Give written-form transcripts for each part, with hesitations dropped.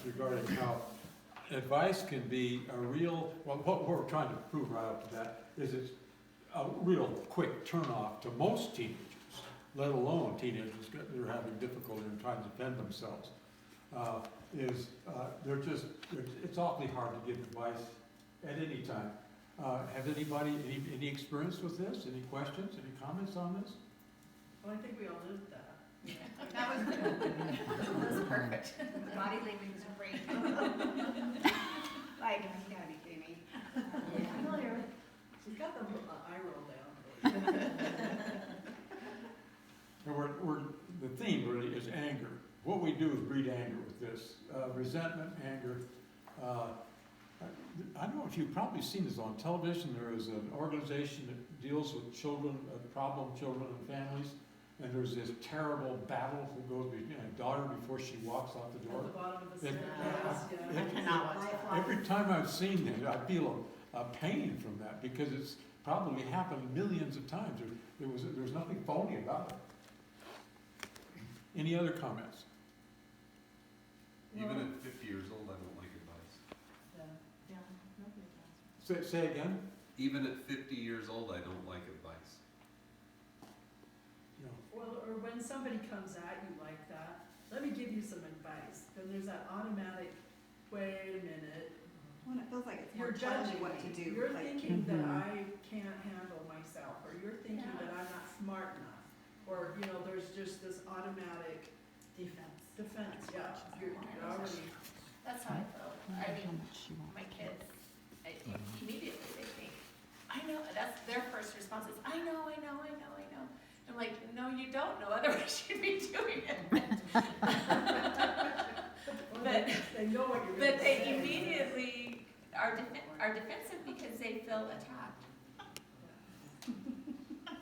regarding how advice can be a real, well, what we're trying to prove right up to that is it's a real quick turnoff to most teenagers, let alone teenagers that are having difficulty in trying to defend themselves. It's awfully hard to give advice at any time. Have anybody, any experience with this? Any questions, any comments on this? Well, I think we all lived that. That was perfect. The body language was great. Like, you gotta be kidding me. Familiar. She's got the eye roll down. And the theme really is anger. What we do is breed anger with this. Resentment, anger. I don't know if you've probably seen this on television. There is an organization that deals with children, problem children and families. And there's this terrible battle that goes between a daughter before she walks out the door. At the bottom of the It- stairs, I cannot watch that. Every time I've seen it, I feel a pain from that because it's probably happened millions of times. There's nothing phony about it. Any other comments? Even at 50 years old, I don't like advice. Yeah. Say again? Even at 50 years old, I don't like advice. You know, Well, or when somebody comes at you like that, let me give you some advice. Then there's that automatic, wait a minute, When it feels like it's you're more telling judging you what to me. do. You're like, thinking that I can't handle myself, or you're thinking that I'm not smart enough. Or, you know, there's just this automatic defense, yeah. You're already, That's how I feel. I mean, my kids, immediately they think, I know, that's their first response is, I know. I'm like, no, you don't know, otherwise you'd be doing it. But they know what you're But gonna they say. immediately are defensive because they feel attacked.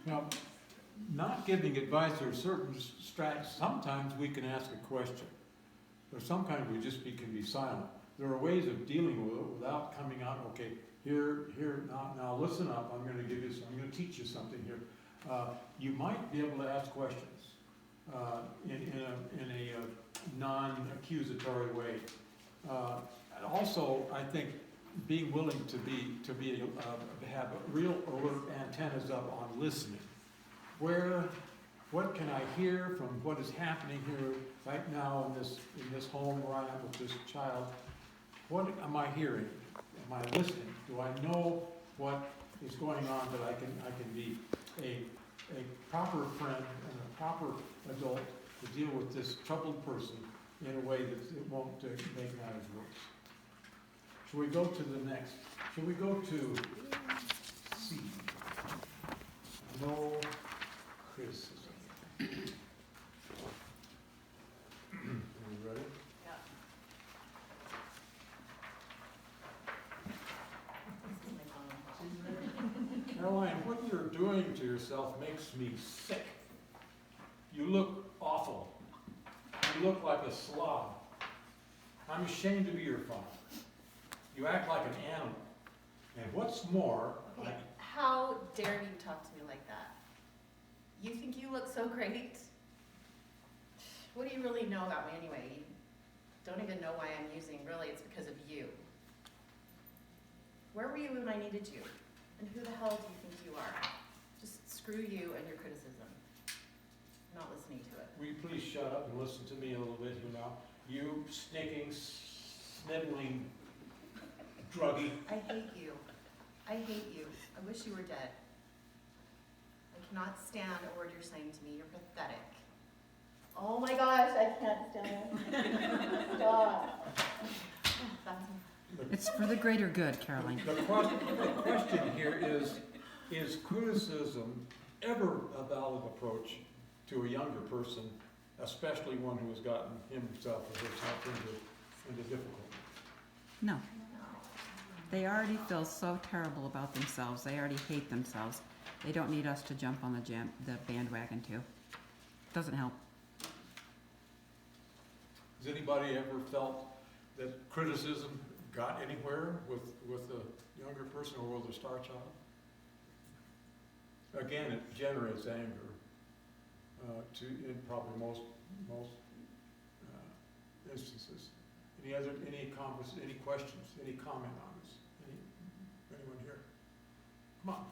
Now, not giving advice or certain strategies, sometimes we can ask a question. Or sometimes we just can be silent. There are ways of dealing with it without coming out, okay, here, now listen up, I'm gonna teach you something here. You might be able to ask questions in a non-accusatory way. Also, I think being willing to have real alert antennas up on listening. What can I hear from what is happening here right now in this home where I am with this child? What am I hearing? Am I listening? Do I know what is going on that I can be a proper friend and a proper adult to deal with this troubled person in a way that it won't make matters worse? Shall we go to the next? Shall we go to C? No criticism. Are you ready? Caroline, what you're doing to yourself makes me sick. You look awful. You look like a slob. I'm ashamed to be your father. You act like an animal. And what's more, Okay, how dare you talk to me like that? You think you look so great? What do you really know about me anyway? You don't even know why I'm using, really, it's because of you. Where were you when I needed you? And who the hell do you think you are? Just screw you and your criticism. I'm not listening to it. will you please shut up and listen to me a little bit here now? You stinking, sniveling druggie. I hate you. I hate you. I wish you were dead. I cannot stand a word you're saying to me. You're pathetic. Oh my gosh, I can't stand it. Stop. It's for the greater good, Caroline. The question here is criticism ever a valid approach to a younger person, especially one who has gotten himself or herself into difficulty? No. They already feel so terrible about themselves. They already hate themselves. They don't need us to jump on the bandwagon too. Doesn't help. Has anybody ever felt that criticism got anywhere with a younger person or with a star child? Again, it generates anger in probably most instances. any questions, any comment on this? Anyone here? Come on,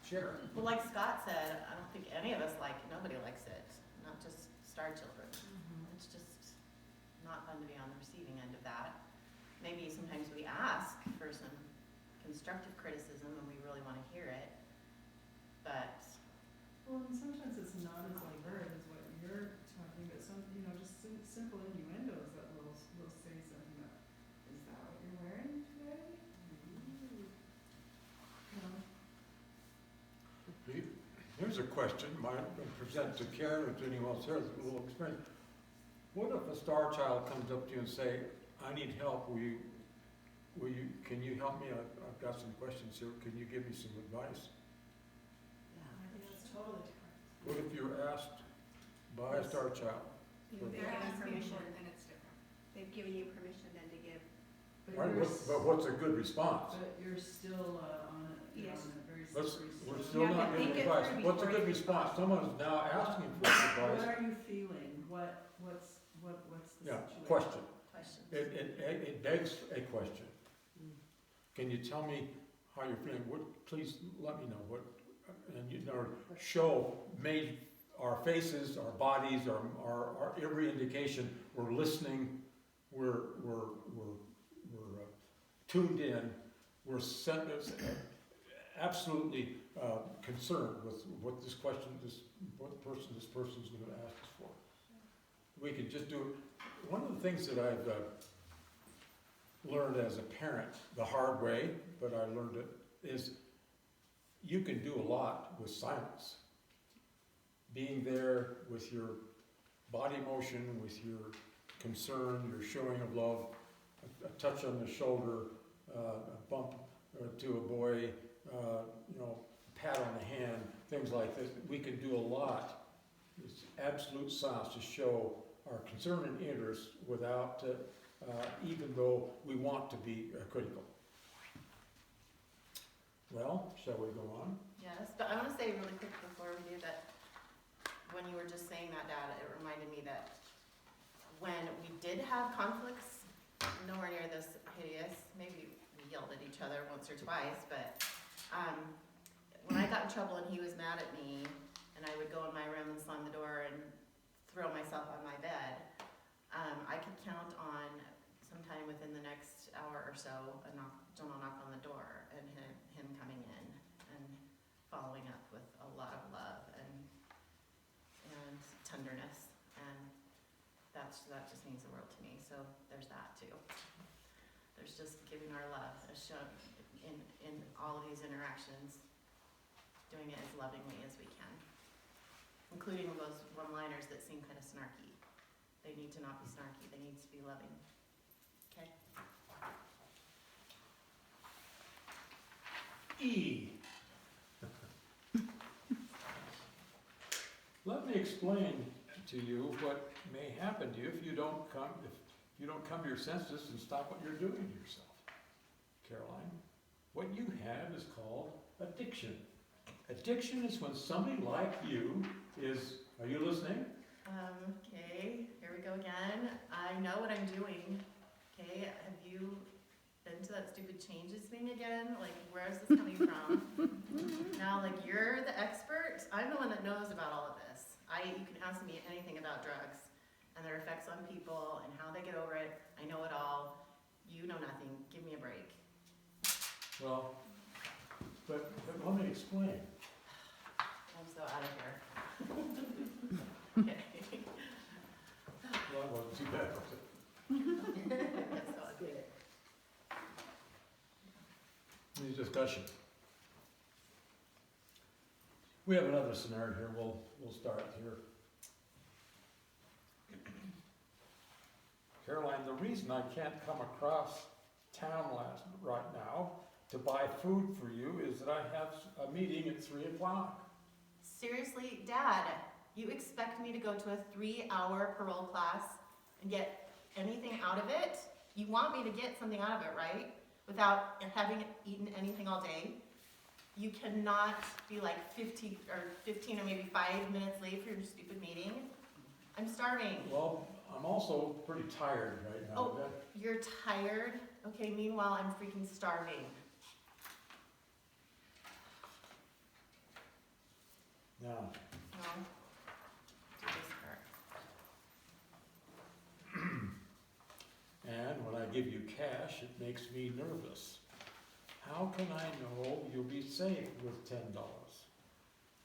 share. Well, like Scott said, I don't think any of us nobody likes it, not just star children. It's just not fun to be on the receiving end of that. Maybe sometimes we ask for some constructive criticism and we really want to hear it, but Well, and sometimes it's not as overt as what you're talking about, some, just simple innuendos that will say something that, is that what you're wearing today? Here's a question, might present to Karen or to anyone else here with a little experience. What if a star child comes up to you and say, I need help, can you help me? I've got some questions here, can you give me some advice? I think that's totally different. What if you're asked by a star child? They're given permission, then it's different. They've given you permission then to give. Right, but what's a good response? But you're still on a Yes. very Let's, slippery we're slope. still You have not to giving think it advice. through What's a before good you- response? Someone is now asking for What advice. are you feeling? What's the Yeah, situation? question. questions. It begs a question. Can you tell me how you're feeling? Please let me know what, and show our faces, our bodies, our every indication, we're listening, we're tuned in, we're absolutely concerned with what this person's gonna ask us for. We could just do, one of the things that I've learned as a parent, the hard way, but I learned it, is you can do a lot with silence. Being there with your body motion, with your concern, your showing of love, a touch on the shoulder, a bump to a boy, a pat on the hand, things like this. We can do a lot. It's absolute silence to show our concern and interest without, even though we want to be critical. Well, shall we go on? Yes, but I want to say really quick before we do that, when you were just saying that, Dad, it reminded me that when we did have conflicts, nowhere near this hideous, maybe we yelled at each other once or twice, but when I got in trouble and he was mad at me, and I would go in my room and slam the door and throw myself on my bed, I could count on sometime within the next hour or so John will knock on the door and him coming in and following up with a lot of love and tenderness, and that just means the world to me. So there's that too. There's just giving our love as shown in all of these interactions, doing it as lovingly as we can, including those one-liners that seem kind of snarky. They need to not be snarky. They need to be loving. Okay. E. Let me explain to you what may happen to you if you don't come to your senses and stop what you're doing to yourself. Caroline, what you have is called addiction. Addiction is when somebody like you is, are you listening? Okay, here we go again. I know what I'm doing. Okay, have you been to that stupid changes thing again? Like, where is this coming from? Now, like, you're the expert. I'm the one that knows about all of this. You can ask me anything about drugs and their effects on people and how they get over it. I know it all. You know nothing. Give me a break. Well, but let me explain. I'm so out of here. Okay. Well, that wasn't too bad, was it? Yes, so ugly. Any discussion? We have another scenario here. We'll start here. Caroline, the reason I can't come across town right now to buy food for you is that I have a meeting at 3 o'clock. Seriously, Dad, you expect me to go to a 3-hour parole class and get anything out of it? You want me to get something out of it, right? Without having eaten anything all day? You cannot be like 15 or maybe 5 minutes late for your stupid meeting. I'm starving. Well, I'm also pretty tired right now. Oh, You're tired? Okay, meanwhile, I'm freaking starving. Now, No? Do this part. and when I give you cash, it makes me nervous. How can I know you'll be safe with $10?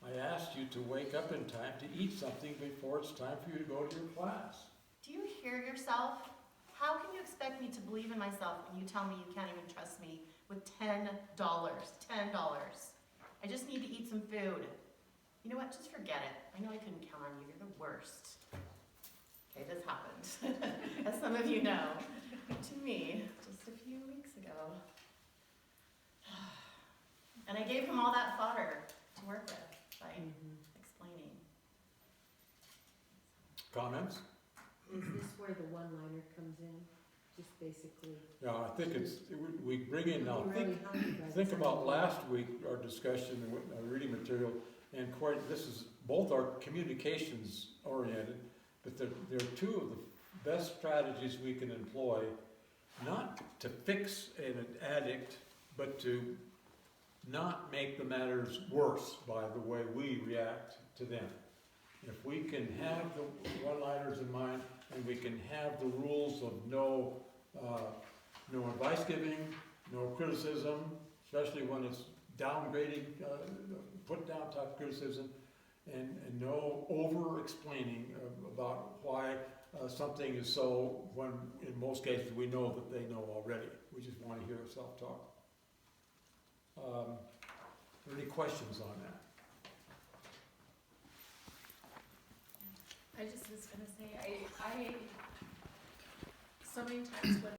I asked you to wake up in time to eat something before it's time for you to go to your class. Do you hear yourself? How can you expect me to believe in myself when you tell me you can't even trust me with $10? $10. I just need to eat some food. You know what? Just forget it. I know I couldn't count on you. You're the worst. Okay, this happened. As some of you know, to me just a few weeks ago. And I gave him all that fodder to work with by explaining. Comments? Is this where the one-liner comes in? Just basically. Yeah, I think we bring in now, You're really hungry by the think time about you- last week, our discussion, and our reading material, and quite, this is, both are communications oriented, but they're two of the best strategies we can employ, not to fix an addict, but to not make the matters worse by the way we react to them. If we can have the one-liners in mind, and we can have the rules of no advice giving, no criticism, especially when it's downgrading, put down type criticism, and no over-explaining about why something is so, when in most cases we know that they know already. We just want to hear a self-talk. Are there any questions on that? I just was gonna say, I so many times when